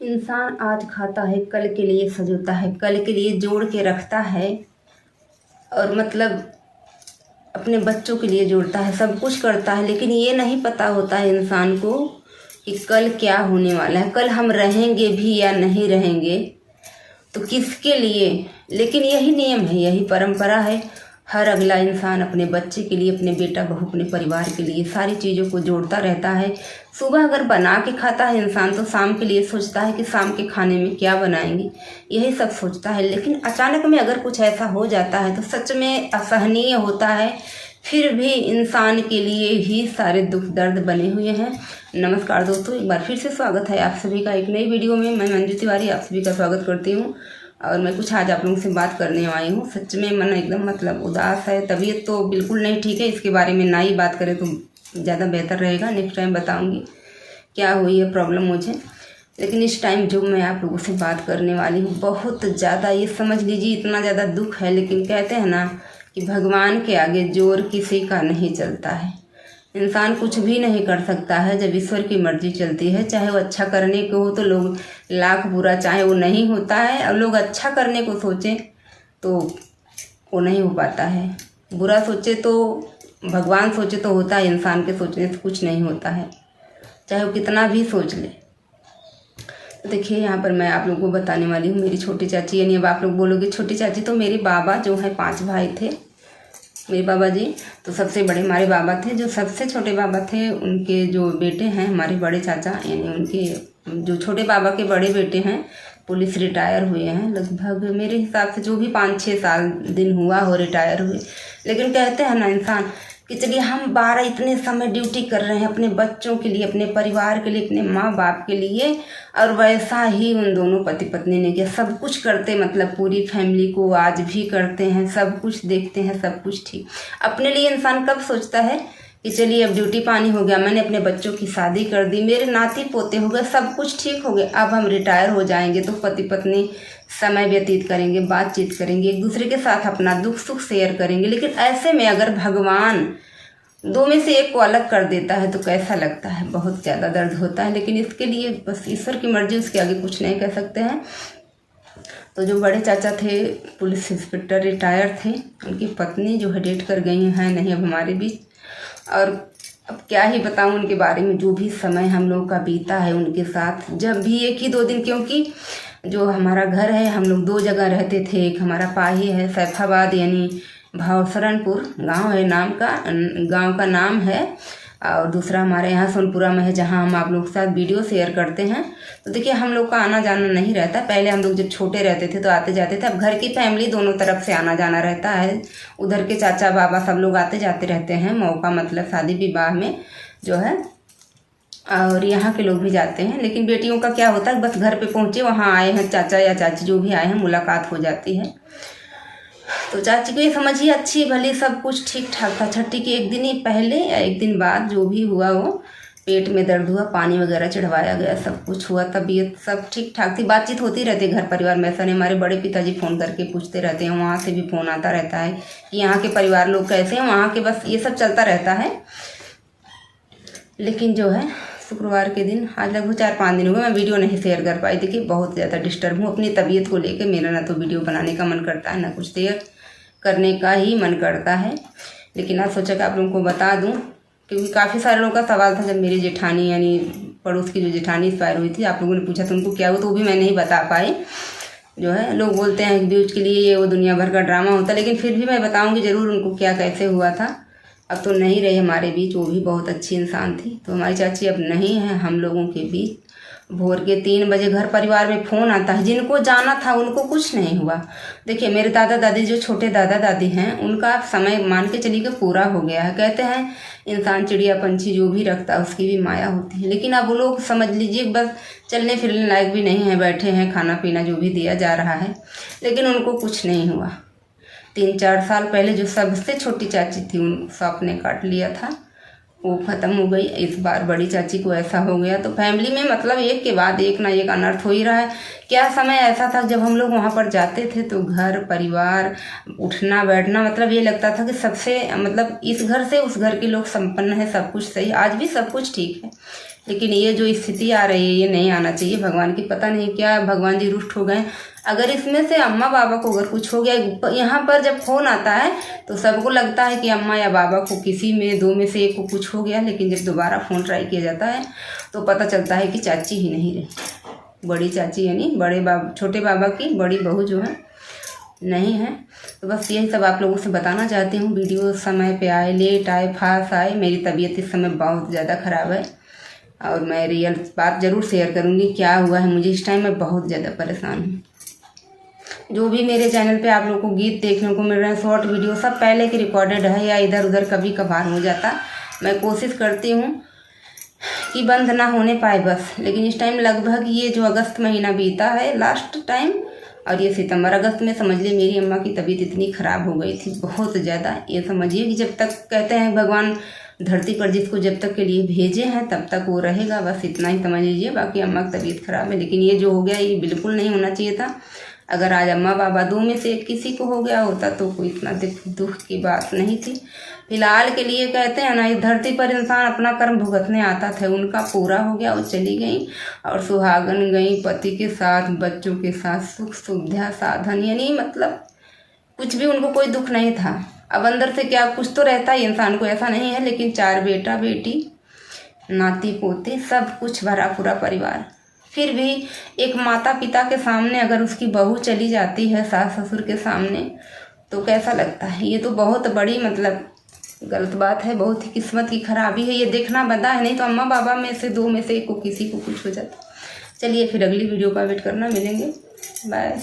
इंसान आज खाता है, कल के लिए सजोता है, कल के लिए जोड़ के रखता है और मतलब अपने बच्चों के लिए जोड़ता है, सब कुछ करता है। लेकिन ये नहीं पता होता है इंसान को कि कल क्या होने वाला है, कल हम रहेंगे भी या नहीं रहेंगे, तो किसके लिए। लेकिन यही नियम है, यही परंपरा है। हर अगला इंसान अपने बच्चे के लिए, अपने बेटा बहू, अपने परिवार के लिए सारी चीज़ों को जोड़ता रहता है। सुबह अगर बना के खाता है इंसान तो शाम के लिए सोचता है कि शाम के खाने में क्या बनाएंगे, यही सब सोचता है। लेकिन अचानक में अगर कुछ ऐसा हो जाता है तो सच में असहनीय होता है। फिर भी इंसान के लिए ही सारे दुख दर्द बने हुए हैं। नमस्कार दोस्तों, एक बार फिर से स्वागत है आप सभी का एक नई वीडियो में। मैं मंजू तिवारी आप सभी का स्वागत करती हूँ और मैं कुछ आज आप लोगों से बात करने आई हूँ। सच में मन एकदम मतलब उदास है, तबीयत तो बिल्कुल नहीं ठीक है। इसके बारे में ना ही बात करें तो ज़्यादा बेहतर रहेगा। नेक्स्ट टाइम बताऊँगी क्या हुई है प्रॉब्लम मुझे। लेकिन इस टाइम जो मैं आप लोगों से बात करने वाली हूँ बहुत ज़्यादा, ये समझ लीजिए इतना ज़्यादा दुख है। लेकिन कहते हैं ना कि भगवान के आगे जोर किसी का नहीं चलता है। इंसान कुछ भी नहीं कर सकता है जब ईश्वर की मर्जी चलती है। चाहे वो अच्छा करने को हो तो लोग लाख बुरा चाहे वो नहीं होता है, और लोग अच्छा करने को सोचें तो वो नहीं हो पाता है। बुरा सोचे तो भगवान सोचे तो होता है, इंसान के सोचने से कुछ नहीं होता है, चाहे वो कितना भी सोच ले। तो देखिए यहाँ पर मैं आप लोगों को बताने वाली हूँ मेरी छोटी चाची। यानी अब आप लोग बोलोगे छोटी चाची, तो मेरे बाबा जो है 5 भाई थे मेरे बाबा जी। तो सबसे बड़े हमारे बाबा थे। जो सबसे छोटे बाबा थे उनके जो बेटे हैं हमारे बड़े चाचा, यानी उनके जो छोटे बाबा के बड़े बेटे हैं पुलिस रिटायर हुए हैं। लगभग मेरे हिसाब से जो भी 5-6 साल दिन हुआ हो रिटायर हुए। लेकिन कहते हैं ना इंसान कि चलिए हम 12 इतने समय ड्यूटी कर रहे हैं अपने बच्चों के लिए, अपने परिवार के लिए, अपने माँ बाप के लिए, और वैसा ही उन दोनों पति पत्नी ने किया। सब कुछ करते, मतलब पूरी फैमिली को आज भी करते हैं, सब कुछ देखते हैं, सब कुछ ठीक। अपने लिए इंसान कब सोचता है कि चलिए अब ड्यूटी पानी हो गया, मैंने अपने बच्चों की शादी कर दी, मेरे नाती पोते हो गए, सब कुछ ठीक हो गया, अब हम रिटायर हो जाएंगे तो पति पत्नी समय व्यतीत करेंगे, बातचीत करेंगे, एक दूसरे के साथ अपना दुख सुख शेयर करेंगे। लेकिन ऐसे में अगर भगवान 2 में से एक को अलग कर देता है तो कैसा लगता है, बहुत ज़्यादा दर्द होता है। लेकिन इसके लिए बस ईश्वर की मर्जी, उसके आगे कुछ नहीं कह सकते हैं। तो जो बड़े चाचा थे पुलिस इंस्पेक्टर रिटायर थे, उनकी पत्नी जो है डेट कर गई हैं नहीं अब हमारे बीच। और अब क्या ही बताऊं उनके बारे में, जो भी समय हम लोगों का बीता है उनके साथ। जब भी 1 ही 2 दिन, क्योंकि जो हमारा घर है हम लोग 2 जगह रहते थे। एक हमारा पाही है सैफाबाद, यानी भावसरनपुर गांव है, गांव का नाम है, और दूसरा हमारे यहाँ सोनपुरा में है जहाँ हम आप लोग के साथ वीडियो शेयर करते हैं। तो देखिए हम लोग का आना जाना नहीं रहता। पहले हम लोग जब छोटे रहते थे तो आते जाते थे। अब घर की फैमिली दोनों तरफ से आना जाना रहता है। उधर के चाचा बाबा सब लोग आते जाते रहते हैं, मौका मतलब शादी विवाह में जो है, और यहाँ के लोग भी जाते हैं। लेकिन बेटियों का क्या होता है, बस घर पे पहुँचे, वहाँ आए हैं चाचा या चाची जो भी आए हैं, मुलाकात हो जाती है। तो चाची को ये समझिए अच्छी भली सब कुछ ठीक ठाक था। छठी के 1 दिन ही पहले या 1 दिन बाद जो भी हुआ, वो पेट में दर्द हुआ, पानी वगैरह चढ़वाया गया, सब कुछ हुआ, तबीयत सब ठीक ठाक थी। बातचीत होती रहती है घर परिवार में। ऐसा नहीं, हमारे बड़े पिताजी फ़ोन करके पूछते रहते हैं, वहाँ से भी फ़ोन आता रहता है कि यहाँ के परिवार लोग कैसे हैं, वहाँ के, बस ये सब चलता रहता है। लेकिन जो है शुक्रवार के दिन, आज लगभग 4-5 दिन हो गए मैं वीडियो नहीं शेयर कर पाई। देखिए बहुत ज़्यादा डिस्टर्ब हूँ अपनी तबीयत को लेकर। मेरा ना तो वीडियो बनाने का मन करता है, ना कुछ शेयर करने का ही मन करता है। लेकिन आज सोचा कि आप लोगों को बता दूं, क्योंकि काफ़ी सारे लोगों का सवाल था। जब मेरी जेठानी यानी पड़ोस की जो जेठानी एक्सपायर हुई थी, आप लोगों ने पूछा था उनको क्या हुआ, तो वो भी मैं नहीं बता पाई। जो है लोग बोलते हैं व्यूज के लिए ये वो दुनिया भर का ड्रामा होता है, लेकिन फिर भी मैं बताऊँगी ज़रूर उनको क्या कैसे हुआ था। अब तो नहीं रहे हमारे बीच, वो भी बहुत अच्छी इंसान थी। तो हमारी चाची अब नहीं है हम लोगों के बीच। भोर के 3 बजे घर परिवार में फ़ोन आता है, जिनको जाना था उनको कुछ नहीं हुआ। देखिए मेरे दादा दादी, जो छोटे दादा दादी हैं, उनका समय मान के चलिए कि पूरा हो गया है। कहते हैं इंसान चिड़िया पंछी जो भी रखता है उसकी भी माया होती है। लेकिन अब वो लोग समझ लीजिए बस चलने फिरने लायक भी नहीं है, बैठे हैं, खाना पीना जो भी दिया जा रहा है, लेकिन उनको कुछ नहीं हुआ। 3-4 साल पहले जो सबसे छोटी चाची थी उन सांप ने काट लिया था, वो ख़त्म हो गई। इस बार बड़ी चाची को ऐसा हो गया। तो फैमिली में मतलब एक के बाद एक ना एक अनर्थ हो ही रहा है। क्या समय ऐसा था जब हम लोग वहाँ पर जाते थे तो घर परिवार उठना बैठना मतलब ये लगता था कि सबसे मतलब इस घर से उस घर के लोग संपन्न है, सब कुछ सही। आज भी सब कुछ ठीक है, लेकिन ये जो स्थिति आ रही है ये नहीं आना चाहिए। भगवान की पता नहीं क्या भगवान जी रुष्ट हो गए। अगर इसमें से अम्मा बाबा को अगर कुछ हो गया, यहाँ पर जब फ़ोन आता है तो सबको लगता है कि अम्मा या बाबा को किसी में दो में से एक को कुछ हो गया, लेकिन जब दोबारा फ़ोन ट्राई किया जाता है तो पता चलता है कि चाची ही नहीं रही। बड़ी चाची यानी छोटे बाबा की बड़ी बहू जो है नहीं है। तो बस यही सब आप लोगों से बताना चाहती हूँ। वीडियो समय पे आए, लेट आए, फास्ट आए। मेरी तबीयत इस समय बहुत ज़्यादा ख़राब है और मैं रियल बात ज़रूर शेयर करूँगी क्या हुआ है मुझे इस टाइम। मैं बहुत ज़्यादा परेशान हूँ। जो भी मेरे चैनल पे आप लोगों को गीत देखने को मिल रहे हैं, शॉर्ट वीडियो सब पहले के रिकॉर्डेड है या इधर उधर कभी कभार हो जाता। मैं कोशिश करती हूँ कि बंद ना होने पाए बस। लेकिन इस टाइम लगभग ये जो अगस्त महीना बीता है लास्ट टाइम और ये सितंबर अगस्त में समझ ली मेरी अम्मा की तबीयत इतनी ख़राब हो गई थी बहुत ज़्यादा। ये समझिए कि जब तक कहते हैं भगवान धरती पर जिसको जब तक के लिए भेजे हैं तब तक वो रहेगा, बस इतना ही समझ लीजिए। बाकी अम्मा की तबीयत ख़राब है, लेकिन ये जो हो गया ये बिल्कुल नहीं होना चाहिए था। अगर आज अम्मा बाबा दो में से किसी को हो गया होता तो कोई इतना दुख की बात नहीं थी। फिलहाल के लिए कहते हैं ना, इस धरती पर इंसान अपना कर्म भुगतने आता था, उनका पूरा हो गया, वो चली गई और सुहागन गई पति के साथ, बच्चों के साथ, सुख सुविधा साधन, यानी मतलब कुछ भी उनको कोई दुख नहीं था। अब अंदर से क्या कुछ तो रहता है इंसान को, ऐसा नहीं है, लेकिन 4 बेटा बेटी नाती पोते सब कुछ भरा पूरा परिवार। फिर भी एक माता पिता के सामने अगर उसकी बहू चली जाती है सास ससुर के सामने तो कैसा लगता है। ये तो बहुत बड़ी मतलब गलत बात है, बहुत ही किस्मत की खराबी है। ये देखना बंदा है, नहीं तो अम्मा बाबा में से दो में से एक को किसी को कुछ हो जाता। चलिए फिर अगली वीडियो का वेट करना, मिलेंगे, बाय।